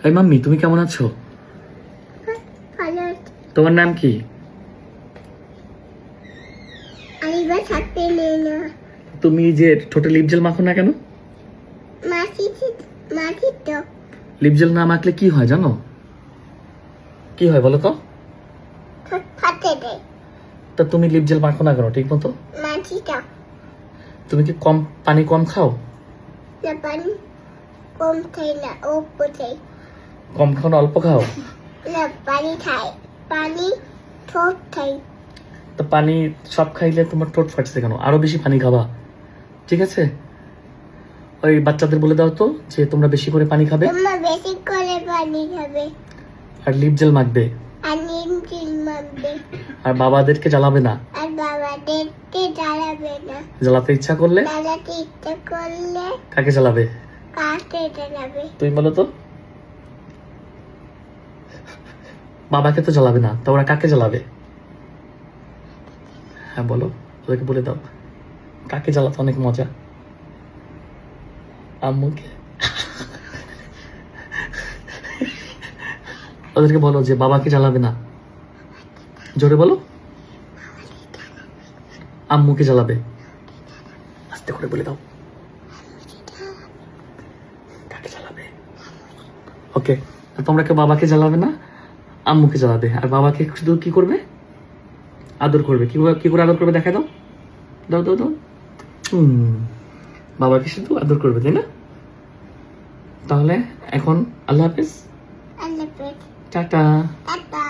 এই মাম্মি, তুমি কেমন আছো? ভালো। তোমার নাম কি? আলিবা থাকতে নেই না। তুমি যে ঠোঁটে লিপ জেল মাখো না কেন? মাছি তো লিপ জেল না মাখলে কি হয় জানো? কি হয় বলো তো? ঠোঁট ফাটে দেয়। তা তুমি লিপ জেল মাখো না কেন ঠিক মতো? মাছিটা তুমি কি পানি কম খাও? না, পানি কম খাই না, অল্প খাই। কম খাও না অল্প খাও? না, পানি খাই, পানি ঠোঁট খাই। তো পানি সব খাইলে তোমার ঠোঁট ফাটছে কেন? আরো বেশি পানি খাবা, ঠিক আছে? ওই বাচ্চাদের বলে দাও তো যে তোমরা বেশি করে পানি খাবে তোমরা বেশি করে পানি খাবে আর লিপ জেল মাখবে আর নিম চিল মাখবে আর বাবাদেরকে জ্বালাবে না। আর বাবাদেরকে জ্বালাবে না। জ্বালাতে ইচ্ছা করলে জ্বালাতে ইচ্ছা করলে কাকে জ্বালাবে? কাকে জ্বালাবে? তুমি বলো তো। বাবাকে তো জ্বালাবে না, তো ওরা কাকে জ্বালাবে? হ্যাঁ বলো, ওদেরকে বলে দাও কাকে জ্বালাতে অনেক মজা। আম্মুকে। ওদেরকে বলো যে বাবাকে জ্বালাবে না, জোরে বলো। আম্মুকে জ্বালাবে, আস্তে করে বলে দাও কাকে জ্বালাবে। ওকে, তোমরা কেউ বাবাকে জ্বালাবে না, আম্মুকে জ্বালাবে। আর বাবাকে শুধু কি করবে? আদর করবে। কি করে আদর করবে দেখা দাও। দাও দাও দাও। বাবাকে শুধু আদর করবে, তাই না? তাহলে এখন আল্লাহ হাফেজ, আল্লাহ হাফেজ, টাটা, টাটা,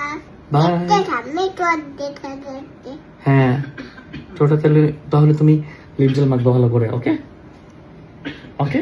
বাই। সামনে ঠোঁট দেখা যাচ্ছে। হ্যাঁ, তাহলে তুমি লিপ জেল মাখবে ভালো করে। ওকে ওকে।